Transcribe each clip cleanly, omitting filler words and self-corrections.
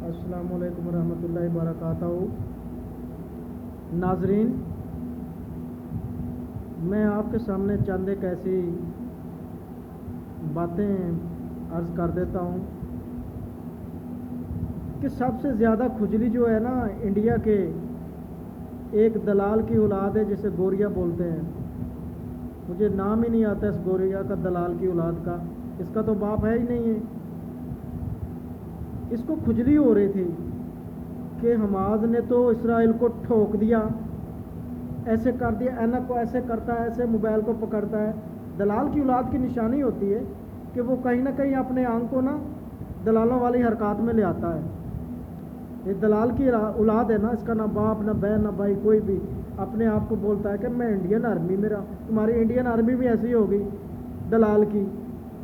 अस्सलामुअलैकुम रहमतुल्लाहि बरकातहू। नाजरीन, मैं आपके सामने चंद एक ऐसी बातें अर्ज़ कर देता हूँ कि सबसे ज़्यादा खुजली जो है ना, इंडिया के एक दलाल की औलाद है जिसे गोरिया बोलते हैं। मुझे नाम ही नहीं आता इस गोरिया का, दलाल की औलाद का। इसका तो बाप है ही नहीं है। इसको खुजली हो रही थी कि हमास ने तो इसराइल को ठोक दिया, ऐसे कर दिया, ऐनक को ऐसे करता है, ऐसे मोबाइल को पकड़ता है। दलाल की औलाद की निशानी होती है कि वो कहीं ना कहीं अपने आंख को ना दलालों वाली हरकत में ले आता है। ये दलाल की औलाद है ना, इसका ना बाप ना बहन ना भाई कोई भी अपने आप को बोलता है कि मैं इंडियन आर्मी में रहा। तुम्हारी इंडियन आर्मी भी ऐसी होगी दलाल की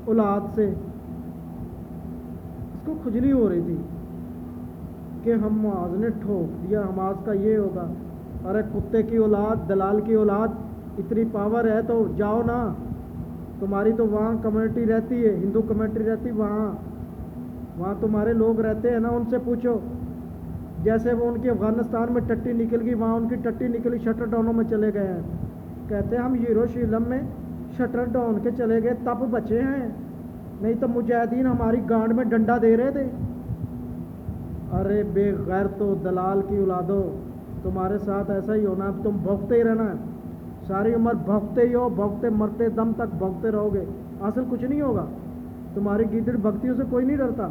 औलाद से। इसको खुजली हो रही थी कि हमास ने ठोक दिया, हमास का ये होगा। अरे कुत्ते की औलाद, दलाल की औलाद, इतनी पावर है तो जाओ ना। तुम्हारी तो वहाँ कम्युनिटी रहती है, हिंदू कम्युनिटी रहती, वहाँ तुम्हारे लोग रहते हैं ना, उनसे पूछो। जैसे वो उनकी अफ़गानिस्तान में टट्टी निकल गई, वहाँ उनकी टट्टी निकली, शटर डाउनों में चले गए हैं। कहते हैं हम यरूशलेम में शटर डाउन के चले गए तब बचे हैं, नहीं तो मुजाहिदीन हमारी गांड में डंडा दे रहे थे। अरे बेगैर तो दलाल की औलादो, तुम्हारे साथ ऐसा ही होना। अब तुम भौंकते ही रहना है, सारी उम्र भौंकते ही हो, भौंकते मरते दम तक भौंकते रहोगे। हासिल कुछ नहीं होगा। तुम्हारी गीदड़ भक्तियों से कोई नहीं डरता,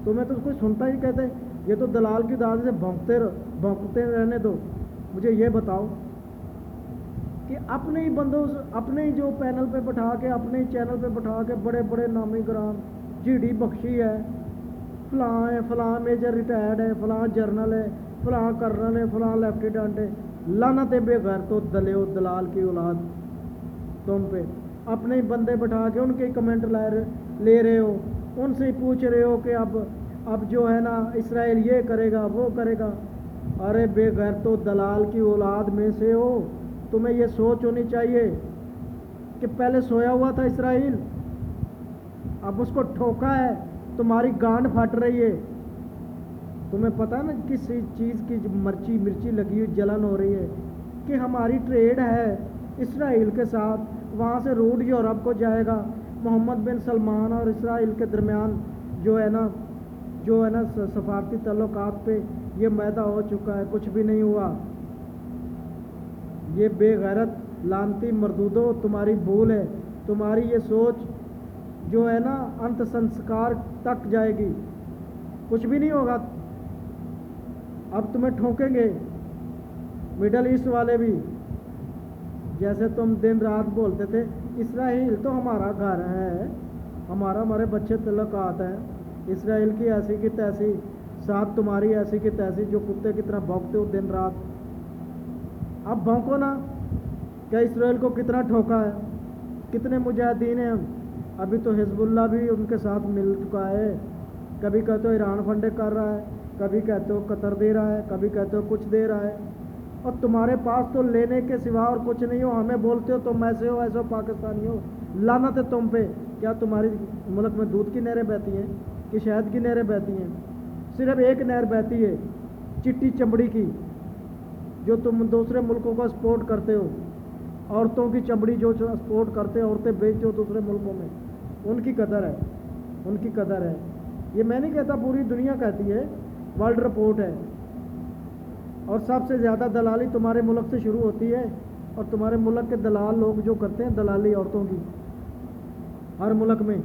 तुम्हें तो कोई सुनता ही। कहते ये तो दलाल की दाद से भौंकते रहने दो। मुझे ये बताओ कि अपने ही बंदों से, अपने ही जो पैनल पे बैठा के, अपने ही चैनल पे बैठा के बड़े बड़े नामी ग्राम, जीडी बख्शी है, फलां है, फलां मेजर रिटायर्ड है, फलां जर्नल है, फलां कर्नल है, फलां लेफ्टिनेंट है। लानत बेगैर तो दलाल की औलाद तुम पे। अपने ही बंदे बैठा के उनके ही कमेंट ले रहे हो, उनसे ही पूछ रहे हो कि अब जो है ना इसराइल ये करेगा वो करेगा। अरे बेगैर तो दलाल की औलाद में से हो, तुम्हें ये सोच होनी चाहिए कि पहले सोया हुआ था इसराइल, अब उसको ठोका है, तुम्हारी गांड फट रही है। तुम्हें पता है ना किस चीज़ की मिर्ची लगी हुई जलन हो रही है कि हमारी ट्रेड है इसराइल के साथ, वहाँ से रूट यूरोप को जाएगा। मोहम्मद बिन सलमान और इसराइल के दरमियान जो है ना सफारती तल्लुकात पे ये मैदा हो चुका है, कुछ भी नहीं हुआ। ये बेगैरत लानती मरदूदो, तुम्हारी भूल है। तुम्हारी ये सोच जो है ना अंत संस्कार तक जाएगी, कुछ भी नहीं होगा। अब तुम्हें ठोकेंगे मिडल ईस्ट वाले भी। जैसे तुम दिन रात बोलते थे इसराइल तो हमारा घर है, हमारे बच्चे तल्लुकात हैं, इसराइल की ऐसी की तैसी, साथ तुम्हारी ऐसी की तैसी, जो कुत्ते की तरह भौंकते हो दिन रात। अब भौंको ना, क्या इसराइल को कितना ठोका है, कितने मुजाहिदीन हैं। अभी तो हिजबुल्लाह भी उनके साथ मिल चुका है। कभी कहते हो ईरान फंडे कर रहा है, कभी कहते हो कतर दे रहा है, कभी कहते हो कुछ दे रहा है। और तुम्हारे पास तो लेने के सिवा और कुछ नहीं हो। हमें बोलते हो तुम ऐसे हो, ऐसे हो, पाकिस्तानी हो। लानत है तुम पे। क्या तुम्हारी मुल्क में दूध की नहरें बहती हैं कि शहद की नहरें बहती हैं? सिर्फ एक नहर बहती है, चिट्टी चमड़ी की, जो तुम दूसरे मुल्कों को सपोर्ट करते हो। औरतों की चमड़ी जो सपोर्ट करते हो, औरतें बेचते हो दूसरे मुल्कों में, उनकी कदर है, उनकी कदर है। ये मैं नहीं कहता, पूरी दुनिया कहती है, वर्ल्ड रिपोर्ट है। और सबसे ज़्यादा दलाली तुम्हारे मुल्क से शुरू होती है। और तुम्हारे मुल्क के दलाल लोग जो करते हैं दलाली औरतों की हर मुल्क में।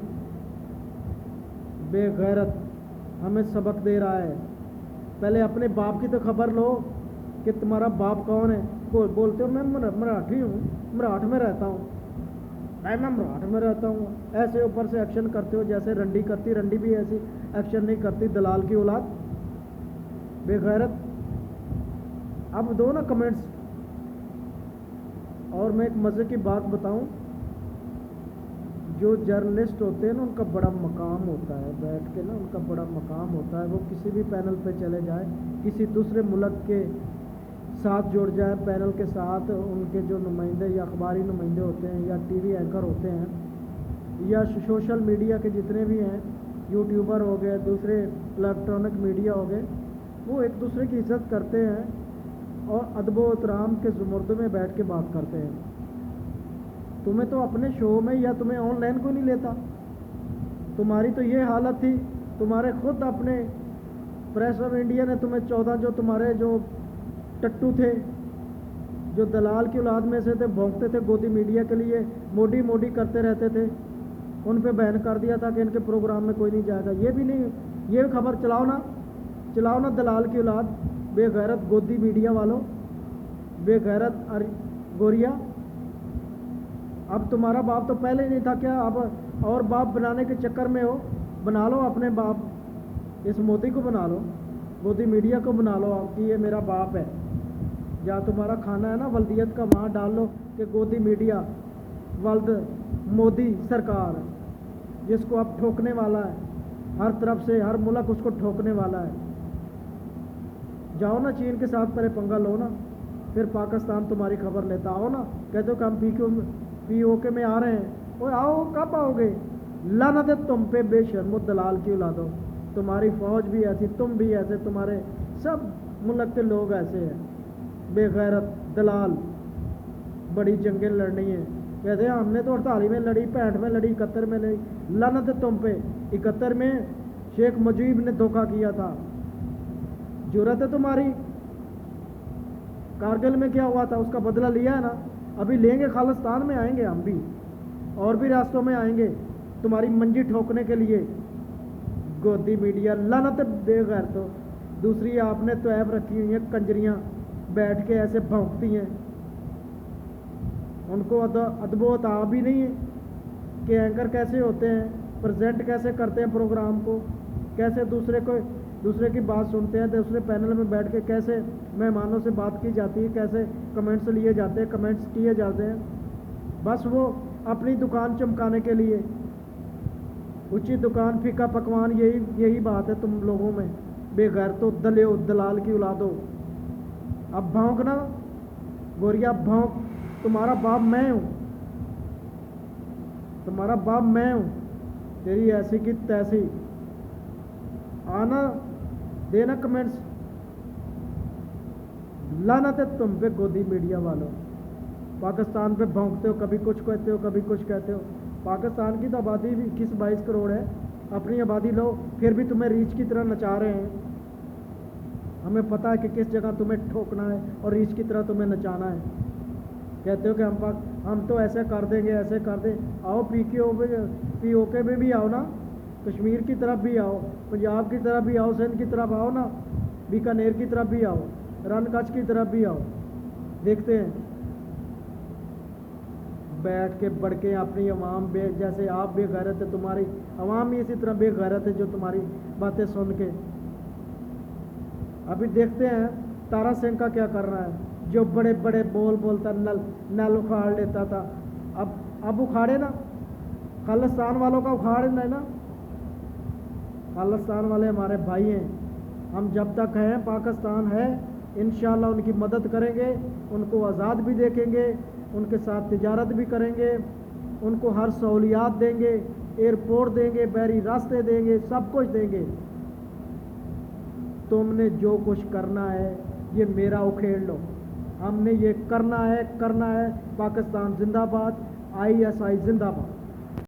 बेगैरत हमें सबक दे रहा है। पहले अपने बाप की तो खबर लो कि तुम्हारा बाप कौन है। बोलते हो मैं मराठी हूँ, मराठ में रहता हूँ, मैं मराठ में रहता हूँ। ऐसे ऊपर से एक्शन करते हो जैसे रंडी करती। रंडी भी ऐसी एक्शन नहीं करती, दलाल की औलाद, बेगैरत। अब दो ना कमेंट्स। और मैं एक मज़े की बात बताऊं, जो जर्नलिस्ट होते हैं ना उनका बड़ा मकाम होता है, बैठ के ना उनका बड़ा मकाम होता है। वो किसी भी पैनल पे चले जाए, किसी दूसरे मुल्क के साथ जुड़ जाए, पैनल के साथ, उनके जो नुमाइंदे या अखबारी नुमाइंदे होते हैं या टीवी एंकर होते हैं या सोशल मीडिया के जितने भी हैं, यूट्यूबर हो गए, दूसरे इलेक्ट्रॉनिक मीडिया हो गए, वो एक दूसरे की इज्जत करते हैं और अदब व एहतराम के ज़ुमर्दे में बैठ के बात करते हैं। तुम्हें तो अपने शो में या तुम्हें ऑनलाइन कोई नहीं लेता। तुम्हारी तो ये हालत थी, तुम्हारे खुद अपने प्रेस ऑफ इंडिया ने तुम्हें 14 जो तुम्हारे जो टट्टू थे, जो दलाल की औलाद में से थे, भौंकते थे गोदी मीडिया के लिए, मोडी मोडी करते रहते थे, उन पे बैन कर दिया था कि इनके प्रोग्राम में कोई नहीं जाएगा। ये भी नहीं, ये खबर चलाओ ना दलाल की औलाद, बेगैरत गोदी मीडिया वालों, बेगैरत गोरिया। अब तुम्हारा बाप तो पहले ही नहीं था क्या? अब और बाप बनाने के चक्कर में हो, बना लो अपने बाप, इस मोदी को बना लो, गोदी मीडिया को बना लो कि ये मेरा बाप है। या तुम्हारा खाना है ना वल्दियत का, वहाँ डाल लो कि गोदी मीडिया वल्द मोदी सरकार, जिसको अब ठोकने वाला है, हर तरफ से हर मुल्क उसको ठोकने वाला है। जाओ ना चीन के साथ पहले पंगा लो ना, फिर पाकिस्तान तुम्हारी खबर लेता। आओ ना, कहते हो कि हम POK में आ रहे हैं। और आओ, कब आओगे? लानत है तुम पे बेशर्मो दलाल की औलादो, तुम्हारी फौज भी ऐसी, तुम भी ऐसे, तुम्हारे सब मुल्क के लोग ऐसे हैं, बेगैरत दलाल। बड़ी जंगें लड़नी है, कहते हैं हमने तो 48 में लड़ी, 65 में लड़ी, 71 में लड़ी। लानत है तुम पे। 71 में शेख मुजीब ने धोखा किया था, जुर्रत है तुम्हारी। कारगिल में क्या हुआ था, उसका बदला लिया है ना, अभी लेंगे। खालिस्तान में आएंगे हम भी, और भी रास्तों में आएंगे तुम्हारी मंजी ठोकने के लिए। गोदी मीडिया लानत बेगैर। तो दूसरी आपने तो ऐप रखी हुई है, कंजरियाँ बैठ के ऐसे भौंकती हैं, उनको अदबो ता भी नहीं है कि एंकर कैसे होते हैं, प्रेजेंट कैसे करते हैं प्रोग्राम को, कैसे दूसरे की बात सुनते हैं, दूसरे पैनल में बैठ के कैसे मेहमानों से बात की जाती है, कैसे कमेंट्स लिए जाते हैं, कमेंट्स किए जाते हैं, बस वो अपनी दुकान चमकाने के लिए। ऊंची दुकान फीका पकवान, यही बात है तुम लोगों में, बेगैर तो दलाल की औलादो। अब भौंकना गोरिया, भौंक। तुम्हारा बाप मैं हूँ, तुम्हारा बाप मैं हूँ, तेरी ऐसी की तैसी। आना देना कमेंट्स, लानत है तुम पे गोदी मीडिया वालों। पाकिस्तान पे भौंकते हो, कभी कुछ कहते हो, कभी कुछ कहते हो। पाकिस्तान की तो आबादी भी 21-22 करोड़ है, अपनी आबादी लो, फिर भी तुम्हें रीछ की तरह नचा रहे हैं। हमें पता है कि किस जगह तुम्हें ठोकना है और रीछ की तरह तुम्हें नचाना है। कहते हो कि हम तो ऐसे कर देंगे, ऐसे कर दे। आओ POK में भी आओ ना, कश्मीर की तरफ भी आओ, पंजाब की तरफ भी आओ, सिंध की तरफ आओ ना, बीकानेर की तरफ भी आओ, रन कच्छ की तरफ भी आओ। देखते हैं बैठ के बड़के अपनी अवाम जैसे आप बेगैरत है, तुम्हारी अवाम ही इसी तरह बेगैरत है जो तुम्हारी बातें सुन के। अभी देखते हैं तारा सिंह का क्या करना है, जो बड़े बड़े बोलता नल उखाड़ लेता था, अब उखाड़े ना। खालिस्तान वालों का उखाड़ना है ना, खालिस्तान वाले हमारे भाई हैं। हम जब तक हैं, पाकिस्तान है, इंशाल्लाह उनकी मदद करेंगे, उनको आज़ाद भी देखेंगे, उनके साथ तिजारत भी करेंगे, उनको हर सहूलियात देंगे, एयरपोर्ट देंगे, बहरी रास्ते देंगे, सब कुछ देंगे। तुमने जो कुछ करना है ये मेरा उखेड़ लो, हमने ये करना है। पाकिस्तान जिंदाबाद, ISI जिंदाबाद।